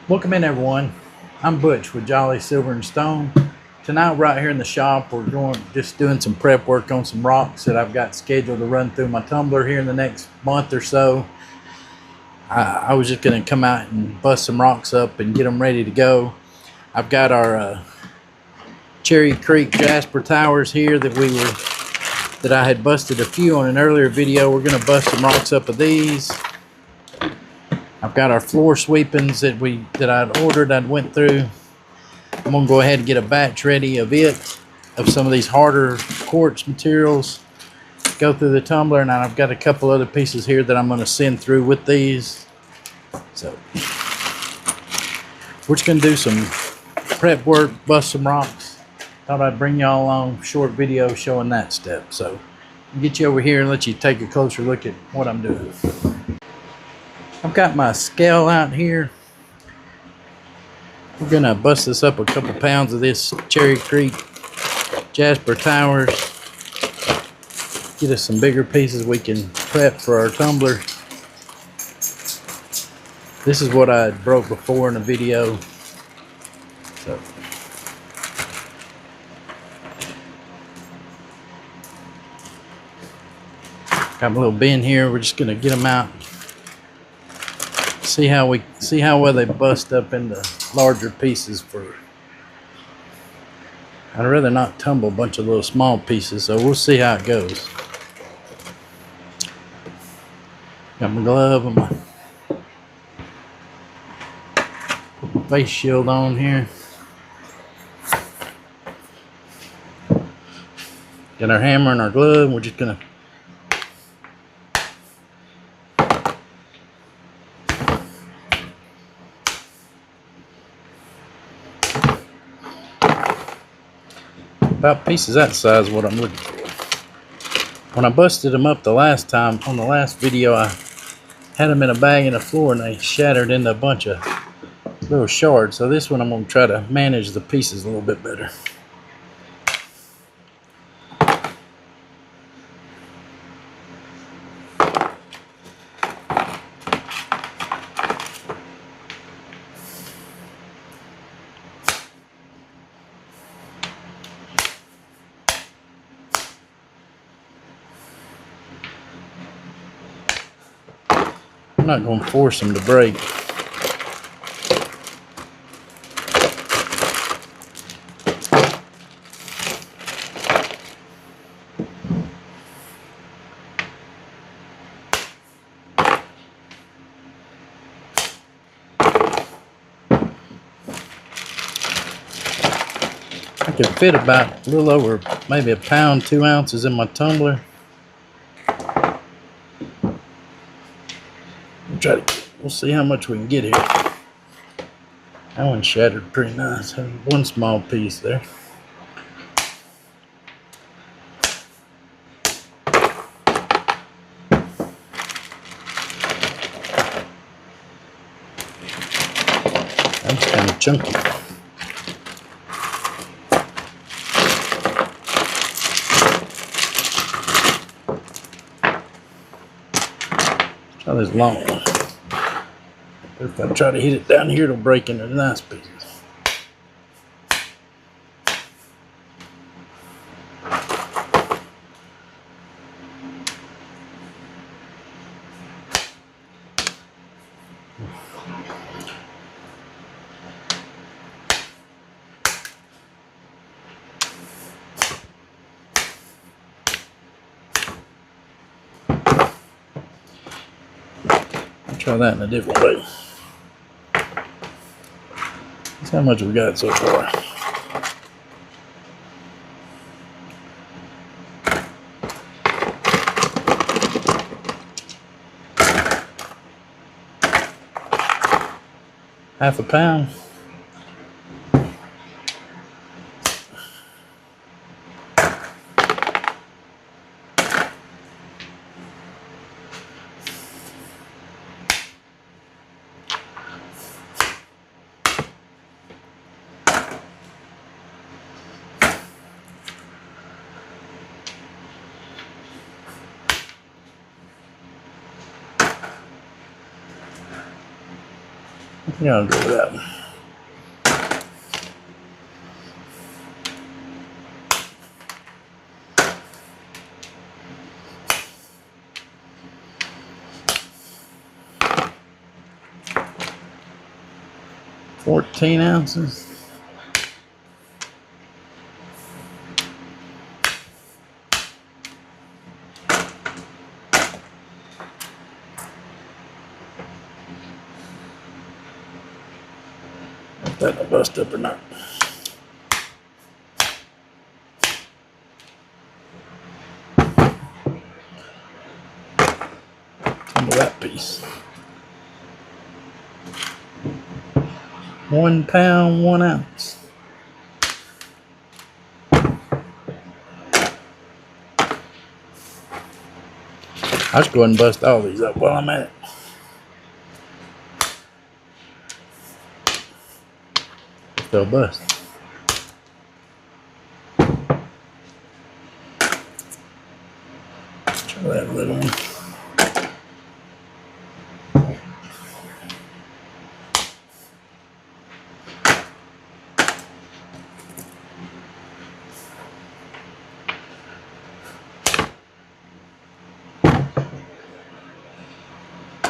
Welcome in, everyone. I'm Butch with Jolly Silver and Stone. Tonight, right here in the shop, we're just doing some prep work on some rocks that I've got scheduled to run through my tumbler here in the next month or so. I was just going to come out and bust some rocks up and get them ready to go. I've got our Cherry Creek Jasper towers here that I had busted a few on an earlier video. We're going to bust some rocks up of these. I've got our floor sweepings that I'd ordered. I went through. I'm gonna go ahead and get a batch ready of some of these harder quartz materials. Go through the tumbler, and I've got a couple other pieces here that I'm gonna send through with these. So we're just gonna do some prep work, bust some rocks. Thought I'd bring y'all along, short video showing that step. So I'll get you over here and let you take a closer look at what I'm doing. I've got my scale out here. We're gonna bust this up a couple pounds of this Cherry Creek Jasper towers. Get us some bigger pieces we can prep for our tumbler. This is what I broke before in a video. So got my little bin here. We're just gonna get them out. See how well they bust up into larger pieces. I'd rather not tumble a bunch of little small pieces, so we'll see how it goes. Got my glove and my face shield on here. Got our hammer and our glove. We're just gonna about pieces that size, what I'm looking for. When I busted them up the last time on the last video, I had them in a bag in the floor and they shattered into a bunch of little shards. So this one I'm going to try to manage the pieces a little bit better. I'm not going to force them to break. I can fit about a little over maybe a pound, 2 ounces in my tumbler. We'll see how much we can get here. That one shattered pretty nice. One small piece there. That's kind of chunky. Try this long one. If I try to hit it down here, it'll break into nice pieces. I'll try that in a different way. That's how much we got so far. Half a pound. Yeah, I'll go with that one. $14 ounces. If that'll bust up or not. Tumble that piece. 1 pound, 1 ounce. I'll just go ahead and bust all these up while I'm at it. If they'll bust. Try that little one.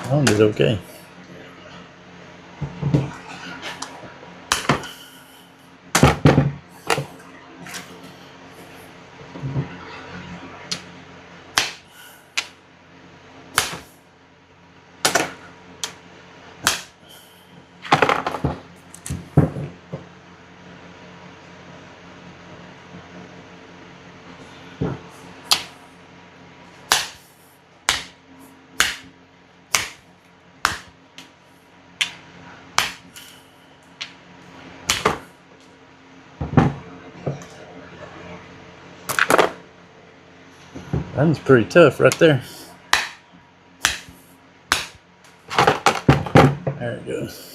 That one did okay. That one's pretty tough right there. There it goes.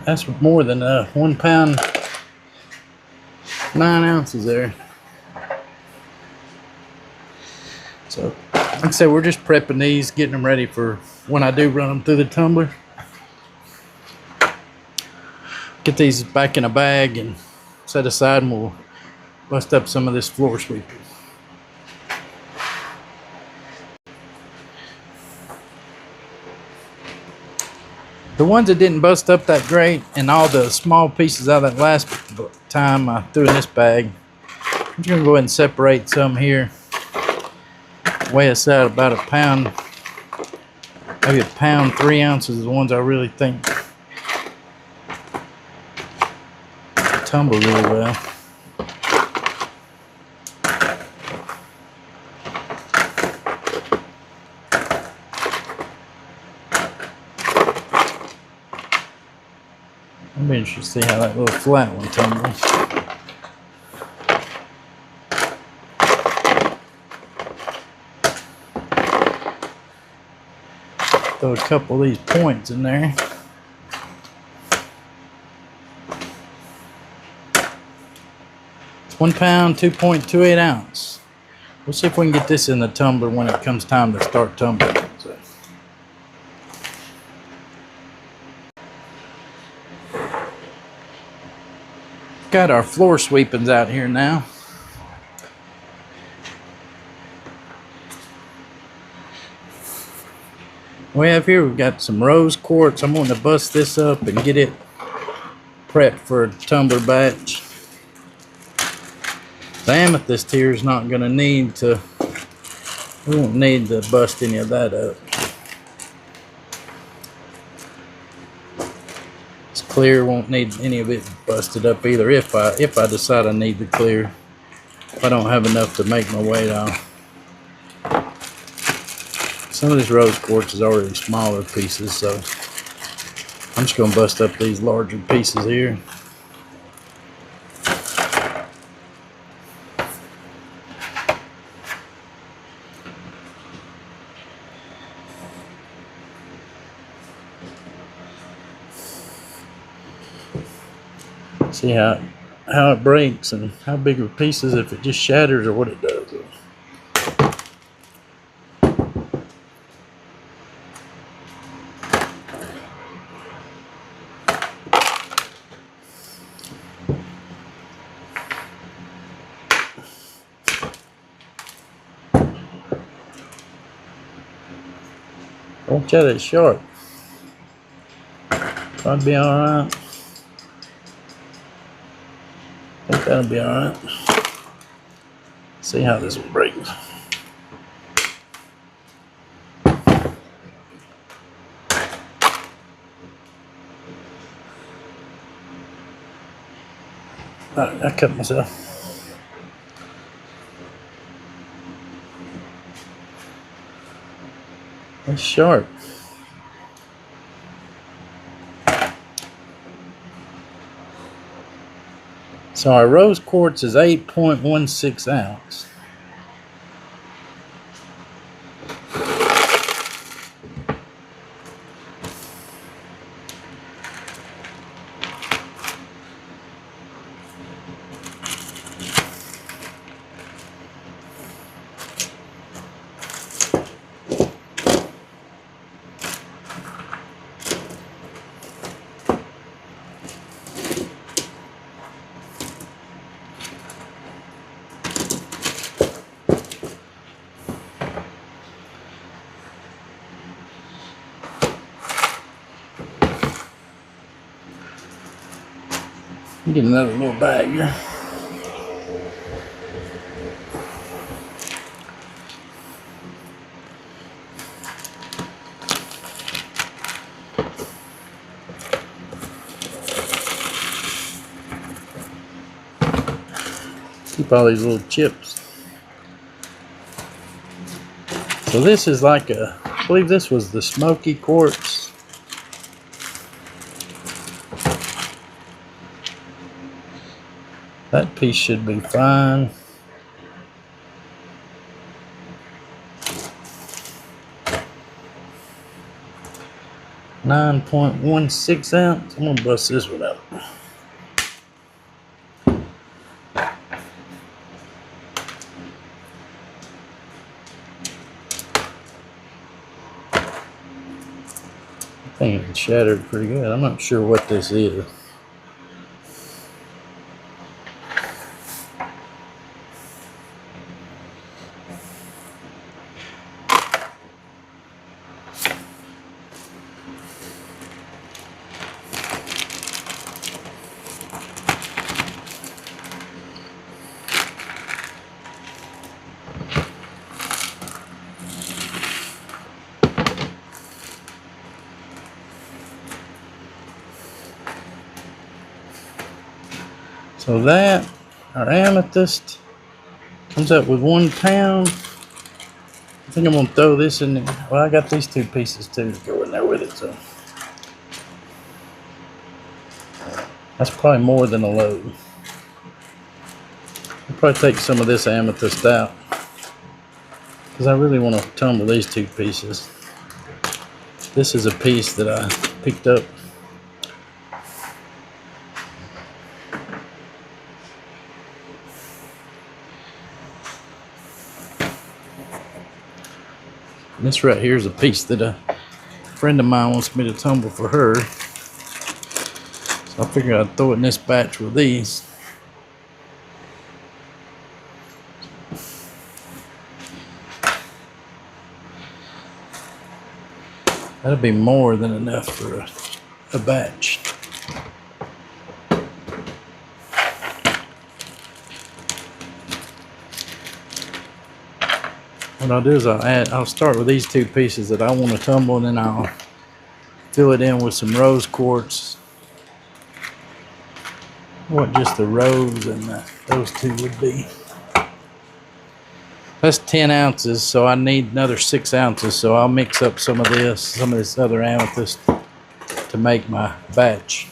That's more than 1 pound, 9 ounces there. So, like I said, we're just prepping these, getting them ready for when I do run them through the tumbler. Get these back in a bag and set aside, and we'll bust up some of this floor sweeping. The ones that didn't bust up that great, and all the small pieces out of that last time I threw in this bag, I'm just gonna go ahead and separate some here. Weigh us out about 1 pound, maybe 1 pound, 3 ounces is the ones I really think tumble really well. I'm interested to see how that little flat one tumbles. Throw a couple of these points in there. It's 1 pound, 2.28 ounce. We'll see if we can get this in the tumbler when it comes time to start tumbling. So. Got our floor sweepings out here now. We have here, we've got some rose quartz. I'm going to bust this up and get it prepped for a tumbler batch. The amethyst here is not going to need to, we won't need to bust any of that up. This clear won't need any of it busted up either if I decide I need the clear. If I don't have enough to make my weight off. Some of this rose quartz is already smaller pieces, so I'm just going to bust up these larger pieces here. See how it breaks and how big of pieces, if it just shatters or what it does. Watch out, it's sharp. That'll be alright. I think that'll be alright. See how this one breaks. Alright, I cut myself. It's sharp. So our rose quartz is 8.16 ounce. Get another little bag here. Keep all these little chips. So this is like I believe this was the smoky quartz. That piece should be fine. .16 ounce. I'm gonna bust this one out. I think it shattered pretty good. I'm not sure what this is. So that, our amethyst, comes up with 1 pound. I think I'm going to throw this in there. Well, I got these 2 pieces too to go in there with it. So that's probably more than a load. I'll probably take some of this amethyst out because I really want to tumble these 2 pieces. This is a piece that I picked up. This right here is a piece that a friend of mine wants me to tumble for her. So I figured I'd throw it in this batch with these. That'll be more than enough for a batch. What I'll do is I'll start with these 2 pieces that I want to tumble, and then I'll fill it in with some rose quartz. What just the rose and those 2 would be. That's 10 ounces, so I need another 6 ounces. So I'll mix up some of this other amethyst to make my batch.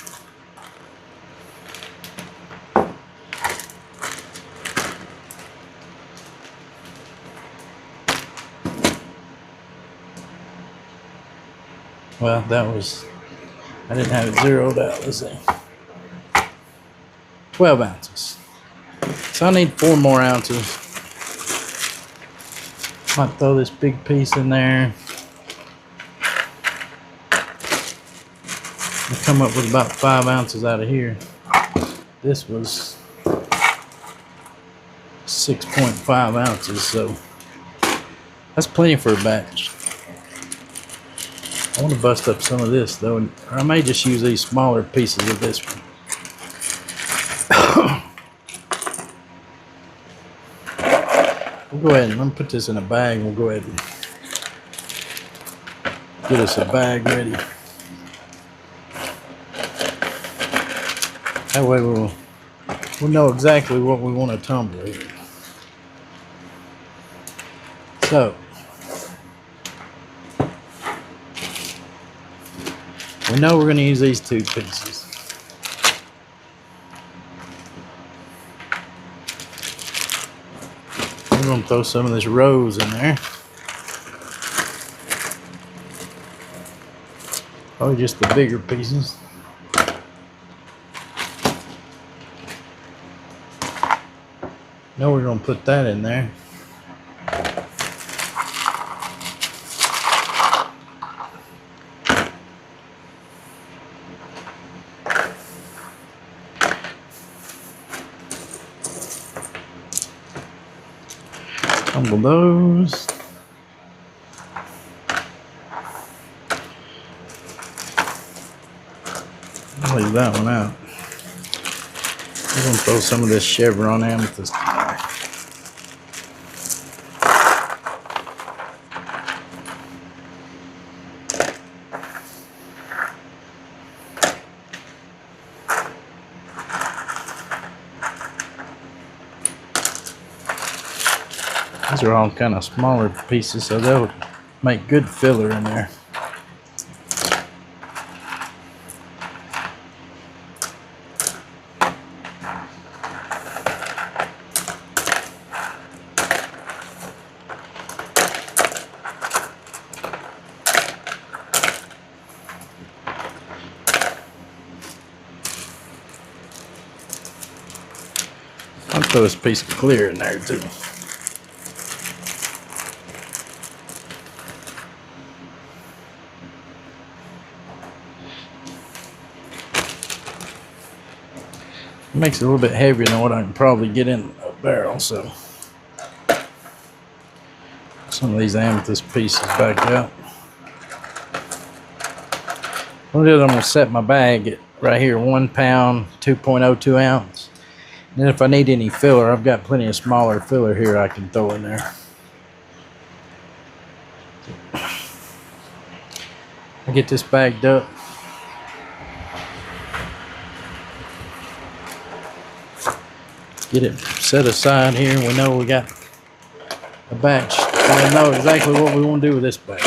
Well, I didn't have it zeroed out. Let's see. 12 ounces. So I need 4 more ounces. Might throw this big piece in there. I'll come up with about 5 ounces out of here. This was 6.5 ounces, so that's plenty for a batch. I want to bust up some of this though, or I may just use these smaller pieces of this one. We'll go ahead and let me put this in a bag. We'll go ahead and get us a bag ready. That way we'll know exactly what we want to tumble here. So we know we're going to use these 2 pieces. We're going to throw some of this rose in there. Probably just the bigger pieces. Now we're going to put that in there. Tumble those. I'll leave that one out. We're going to throw some of this chevron amethyst in there. These are all kind of smaller pieces, so they'll make good filler in there. I'll throw this piece of clear in there too. It makes it a little bit heavier than what I can probably get in a barrel, so some of these amethyst pieces back out. What I'm going to set my bag at right here, 1 pound, 2.02 ounce. And then if I need any filler, I've got plenty of smaller filler here I can throw in there. I'll get this bagged up. Get it set aside here. We know we got a batch. We know exactly what we want to do with this batch.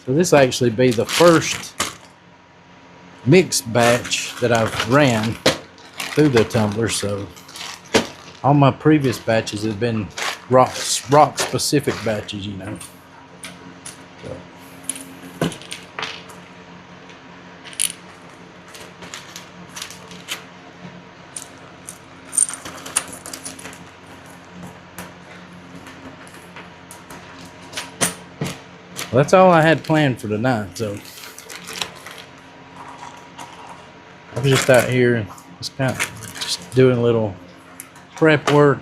So this will actually be the first mixed batch that I've ran through the tumbler. So all my previous batches have been rock specific batches, you know. Well, that's all I had planned for tonight, so I was just out here just kind of just doing a little prep work,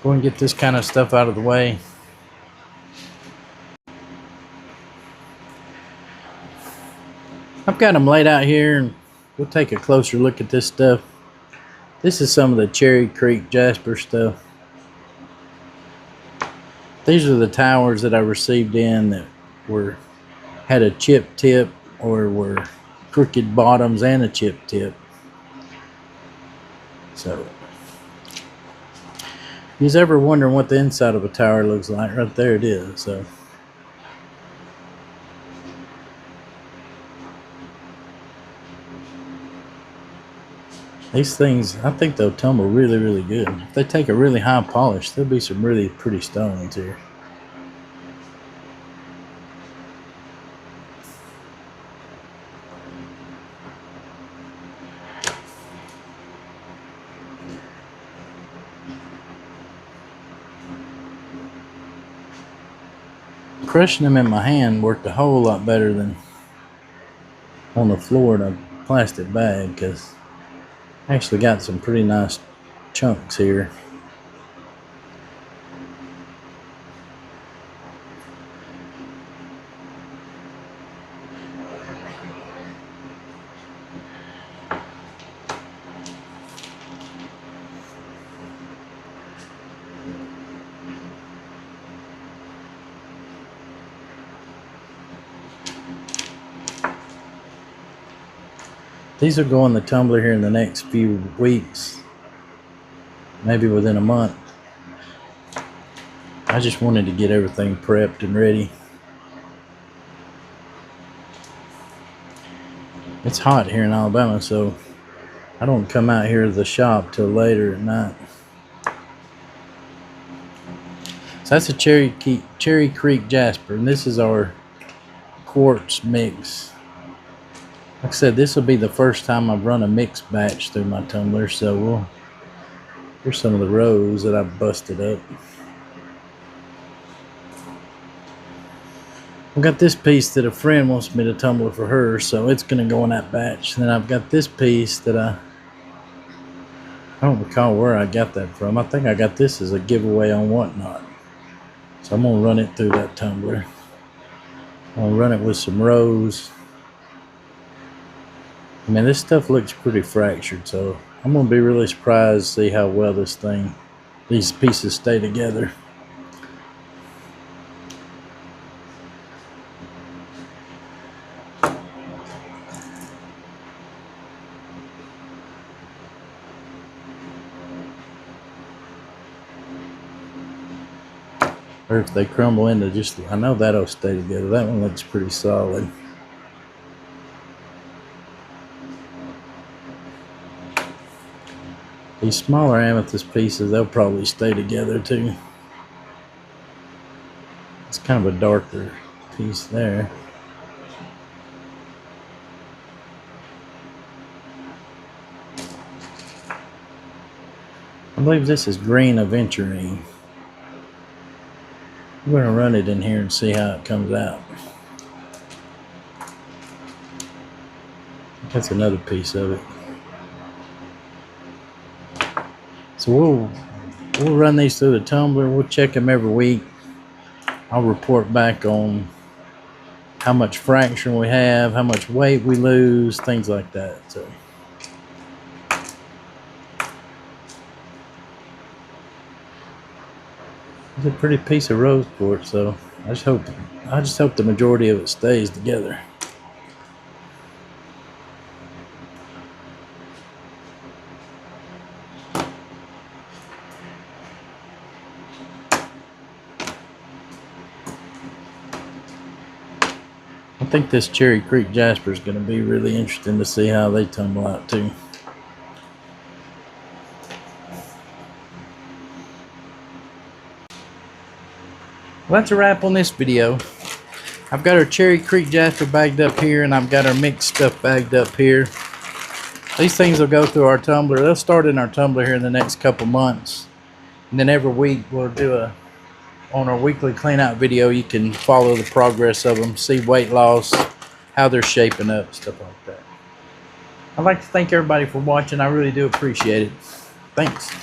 go and get this kind of stuff out of the way. I've got them laid out here, and we'll take a closer look at this stuff. This is some of the Cherry Creek Jasper stuff. These are the towers that I received in that had a chip tip or were crooked bottoms and a chip tip. So, if you're ever wondering what the inside of a tower looks like, right there it is. So, these things, I think they'll tumble really, really good. If they take a really high polish, there'll be some really pretty stones here. Crushing them in my hand worked a whole lot better than on the floor in a plastic bag, because I actually got some pretty nice chunks here. These will go in the tumbler here in the next few weeks, maybe within a month. I just wanted to get everything prepped and ready. It's hot here in Alabama, so I don't come out here to the shop till later at night. So that's a Cherry Creek Jasper, and this is our quartz mix. Like I said, this will be the first time I've run a mixed batch through my tumbler, so here's some of the rows that I've busted up. I've got this piece that a friend wants me to tumbler for her, so it's going to go in that batch. And then I've got this piece that I don't recall where I got that from. I think I got this as a giveaway on Whatnot. So I'm going to run it through that tumbler. I'm going to run it with some rows. I mean, this stuff looks pretty fractured, so I'm going to be really surprised to see how well these pieces stay together. Or if they crumble into just, I know that'll stay together. That one looks pretty solid. These smaller amethyst pieces, they'll probably stay together too. It's kind of a darker piece there. I believe this is green aventurine. I'm going to run it in here and see how it comes out. That's another piece of it. So we'll run these through the tumbler. We'll check them every week. I'll report back on how much fraction we have, how much weight we lose, things like that. So it's a pretty piece of rose quartz, so I just hope the majority of it stays together. I think this Cherry Creek Jasper is going to be really interesting to see how they tumble out too. Well, that's a wrap on this video. I've got our Cherry Creek Jasper bagged up here, and I've got our mixed stuff bagged up here. These things will go through our tumbler. They'll start in our tumbler here in the next couple months. And then every week we'll do on our weekly clean out video, you can follow the progress of them, see weight loss, how they're shaping up, stuff like that. I'd like to thank everybody for watching. I really do appreciate it. Thanks.